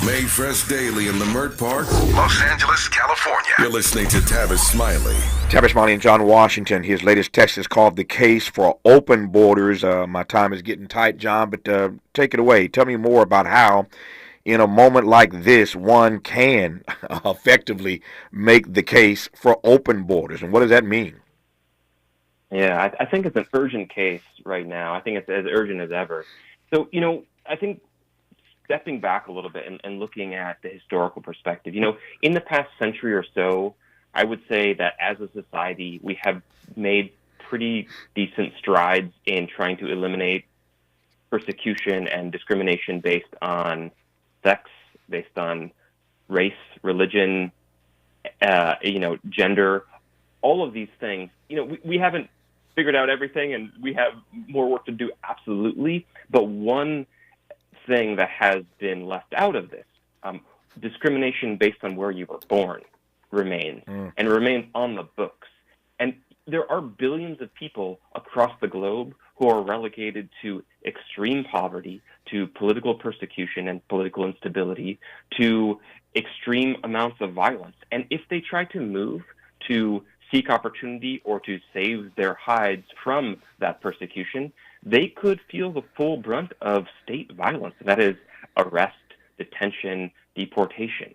Mayfresh Daily in Leimert Park, Los Angeles, California. You're listening to Tavis Smiley. Tavis Smiley and John Washington. His latest text is called The Case for Open Borders. My time is getting tight, John, but take it away. Tell me more about how, in a moment like this, one can effectively make the case for open borders. And what does that mean? Yeah, I think it's an urgent case right now. I think it's as urgent as ever. So, I think stepping back a little bit and looking at the historical perspective, in the past century or so, I would say that as a society, we have made pretty decent strides in trying to eliminate persecution and discrimination based on sex, based on race, religion, gender, all of these things. We haven't figured out everything, and we have more work to do, absolutely. But one thing that has been left out of this, discrimination based on where you were born, remains and remains on the books. And there are billions of people across the globe who are relegated to extreme poverty, to political persecution and political instability, to extreme amounts of violence. And if they try to move to seek opportunity or to save their hides from that persecution, they could feel the full brunt of state violence. That is arrest, detention, deportation.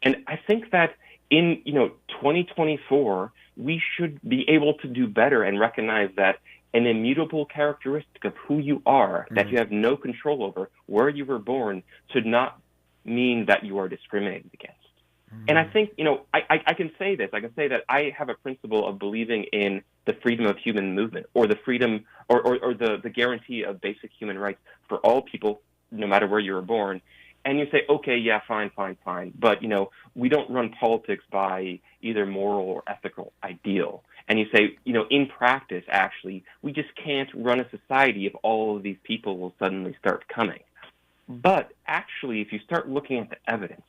And I think that in 2024, we should be able to do better and recognize that an immutable characteristic of who you are, that you have no control over, where you were born, should not mean that you are discriminated against. And I think, I can say this. I can say that I have a principle of believing in the freedom of human movement, or the freedom or the guarantee of basic human rights for all people, no matter where you were born. And you say, okay, yeah, fine. But, we don't run politics by either moral or ethical ideal. And you say, in practice, actually, we just can't run a society if all of these people will suddenly start coming. But actually, if you start looking at the evidence,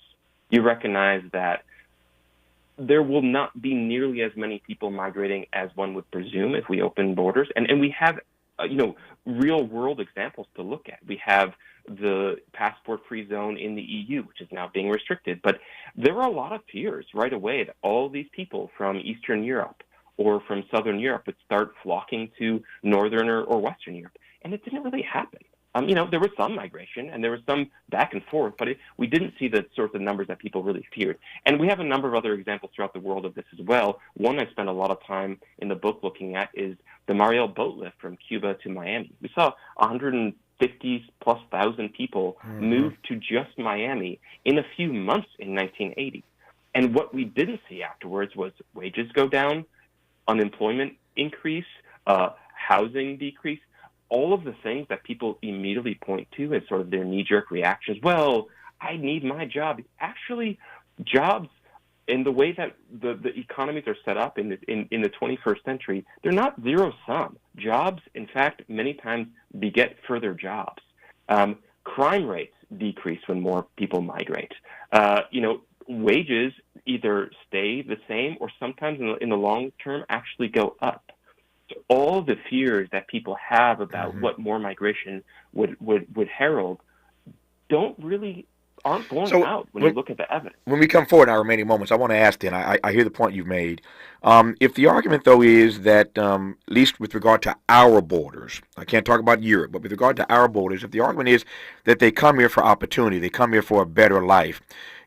you recognize that there will not be nearly as many people migrating as one would presume if we open borders. And we have, real-world examples to look at. We have the passport-free zone in the EU, which is now being restricted. But there are a lot of fears right away that all these people from Eastern Europe or from Southern Europe would start flocking to Northern or Western Europe. And it didn't really happen. There was some migration and there was some back and forth, but we didn't see the sorts of numbers that people really feared. And we have a number of other examples throughout the world of this as well. One I spent a lot of time in the book looking at is the Mariel boat lift from Cuba to Miami. We saw 150+ thousand people move to just Miami in a few months in 1980. And what we didn't see afterwards was wages go down, unemployment increase, housing decrease. All of the things that people immediately point to as sort of their knee-jerk reactions. Well, I need my job. Actually, jobs in the way that the economies are set up in the 21st century, they're not zero-sum. Jobs, in fact, many times beget further jobs. Crime rates decrease when more people migrate. Wages either stay the same or sometimes in the long term actually go up. So all the fears that people have about what more migration would herald aren't borne out when you look at the evidence. When we come forward in our remaining moments, I want to ask then, I hear the point you've made. If the argument, though, is that, at least with regard to our borders, I can't talk about Europe, but with regard to our borders, if the argument is that they come here for opportunity, they come here for a better life,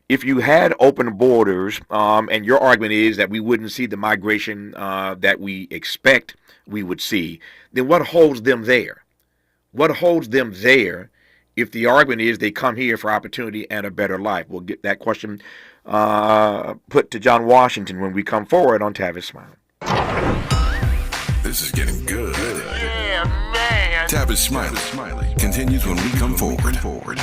if you had open borders, and your argument is that we wouldn't see the migration that we expect we would see, then what holds them there? What holds them there if the argument is they come here for opportunity and a better life? We'll get that question put to John Washington when we come forward on Tavis Smiley. This is getting good. Yeah, man. Tavis Smiley continues when we come forward.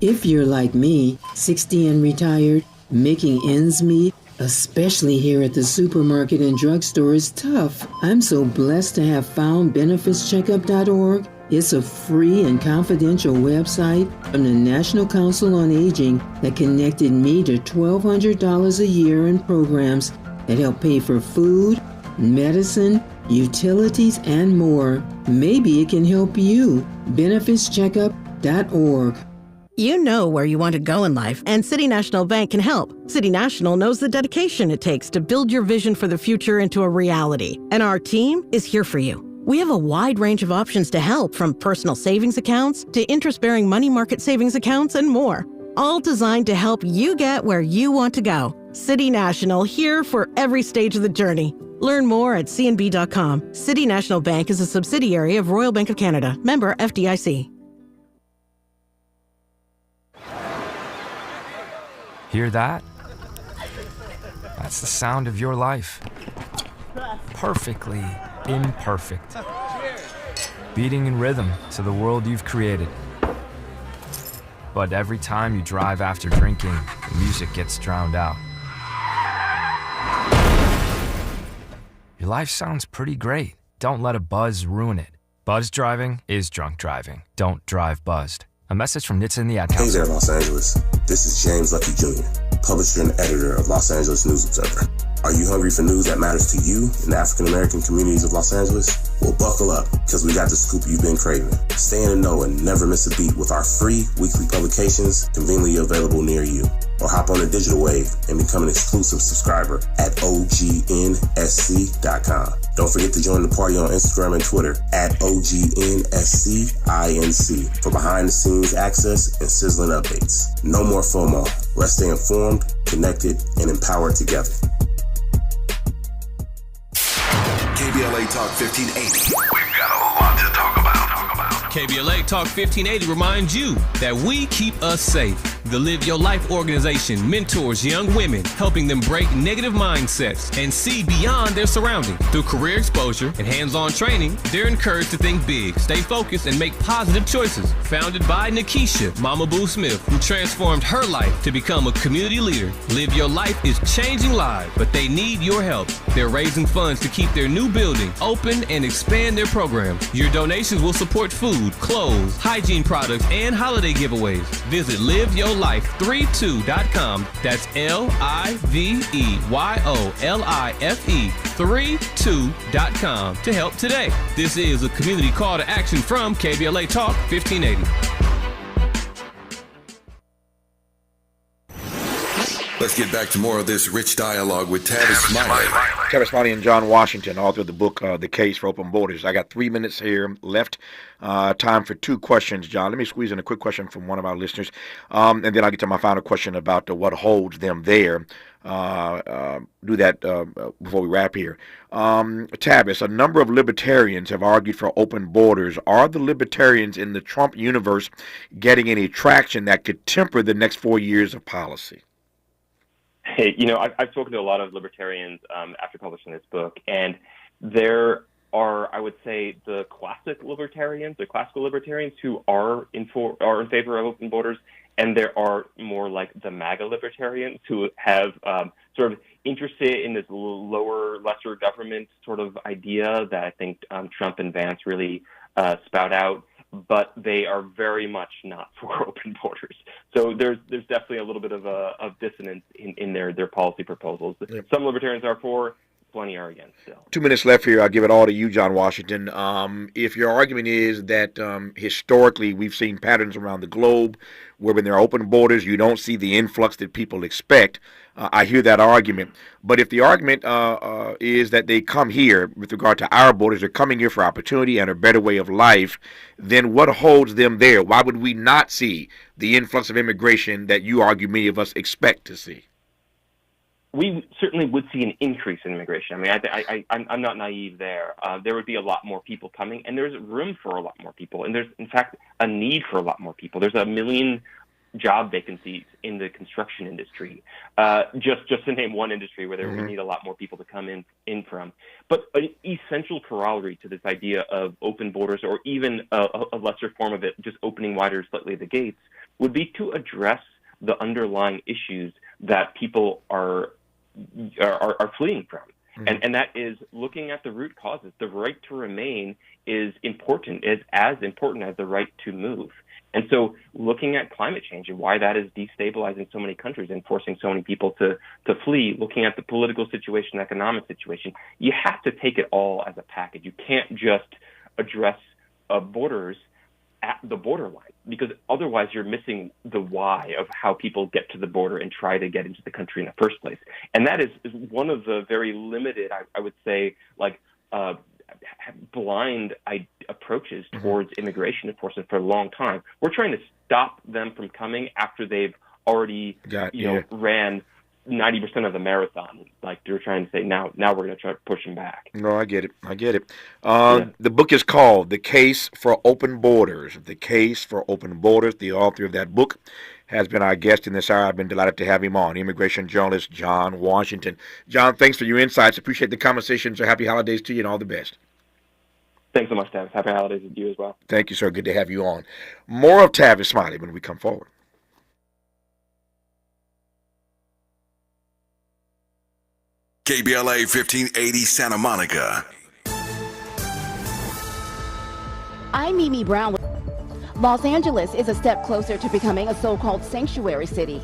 If you're like me, 60 and retired, making ends meet, especially here at the supermarket and drugstore, is tough. I'm so blessed to have found benefitscheckup.org. It's a free and confidential website from the National Council on Aging that connected me to $1,200 a year in programs that help pay for food, medicine, utilities, and more. Maybe it can help you. benefitscheckup.org. You know where you want to go in life, and City National Bank can help. City National knows the dedication it takes to build your vision for the future into a reality, and our team is here for you. We have a wide range of options to help, from personal savings accounts to interest-bearing money market savings accounts and more, all designed to help you get where you want to go. City National, here for every stage of the journey. Learn more at cnb.com. City National Bank is a subsidiary of Royal Bank of Canada, member FDIC. Hear that? That's the sound of your life. Perfectly imperfect. Beating in rhythm to the world you've created. But every time you drive after drinking, the music gets drowned out. Your life sounds pretty great. Don't let a buzz ruin it. Buzz driving is drunk driving. Don't drive buzzed. A message from NHTSA and the Ad Council. Hey there, Los Angeles. This is James Lucky Jr., publisher and editor of Los Angeles News Observer. Are you hungry for news that matters to you in the African American communities of Los Angeles? Well, buckle up, because we got the scoop you've been craving. Stay in the know and never miss a beat with our free weekly publications conveniently available near you. Or hop on the digital wave and become an exclusive subscriber at OGNSC.com. Don't forget to join the party on Instagram and Twitter at OGNSCINC for behind-the-scenes access and sizzling updates. No more FOMO. Let's stay informed, connected, and empowered together. KBLA Talk 1580. We've got a lot to talk about. KBLA Talk 1580 reminds you that we keep us safe. The Live Your Life organization mentors young women, helping them break negative mindsets and see beyond their surroundings. Through career exposure and hands-on training, they're encouraged to think big, stay focused, and make positive choices. Founded by Nikisha Mama Boo Smith, who transformed her life to become a community leader. Live Your Life is changing lives, but they need your help. They're raising funds to keep their new building open and expand their program. Your donations will support food, clothes, hygiene products, and holiday giveaways. Visit liveyourlife32.com. That's LIVEYOLIFE32.com to help today. This is a community call to action from KBLA Talk 1580. Let's get back to more of this rich dialogue with Tavis Smiley. Tavis Smiley and John Washington, author of the book, The Case for Open Borders. I got 3 minutes here left. Time for 2 questions, John. Let me squeeze in a quick question from one of our listeners, and then I'll get to my final question about what holds them there. Do that before we wrap here. Tavis, a number of libertarians have argued for open borders. Are the libertarians in the Trump universe getting any traction that could temper the next 4 years of policy? Hey, I've spoken to a lot of libertarians after publishing this book, and there are, I would say, the classical libertarians who are in favor of open borders, and there are more like the MAGA libertarians who have sort of interested in this lower, lesser government sort of idea that I think Trump and Vance really spout out. But they are very much not for open borders. So there's definitely a little bit of dissonance in their policy proposals. Yep. Some libertarians are for, plenty are against still. 2 minutes left here. I'll give it all to you, John Washington. If your argument is that historically we've seen patterns around the globe where when there are open borders, you don't see the influx that people expect, I hear that argument. But if the argument is that they come here with regard to our borders, they're coming here for opportunity and a better way of life, then what holds them there? Why would we not see the influx of immigration that you argue many of us expect to see? We certainly would see an increase in immigration. I mean, I'm not naive there. There would be a lot more people coming, and there's room for a lot more people. And there's, in fact, a need for a lot more people. There's 1 million job vacancies in the construction industry, just to name one industry where we need a lot more people to come in from. But an essential corollary to this idea of open borders, or even a lesser form of it, just opening wider slightly the gates, would be to address the underlying issues that people are fleeing from. And that is looking at the root causes. The right to remain is as important as the right to move. And so looking at climate change and why that is destabilizing so many countries and forcing so many people to flee, looking at the political situation, economic situation, you have to take it all as a package. You can't just address borders at the borderline, because otherwise you're missing the why of how people get to the border and try to get into the country in the first place. And that is one of the very limited, I would say, blind approaches towards immigration enforcement for a long time. We're trying to stop them from coming after they've already ran 90% of the marathon. Like they're trying to say, now we're going to try to push them back. No, I get it. The book is called The Case for Open Borders. The Case for Open Borders. The author of that book has been our guest in this hour. I've been delighted to have him on. Immigration journalist John Washington. John, thanks for your insights. Appreciate the conversation. So happy holidays to you and all the best. Thanks so much, Tavis. Happy holidays to you as well. Thank you, sir. Good to have you on. More of Tavis Smiley when we come forward. KBLA 1580 Santa Monica. I'm Mimi Brown. Los Angeles is a step closer to becoming a so-called sanctuary city.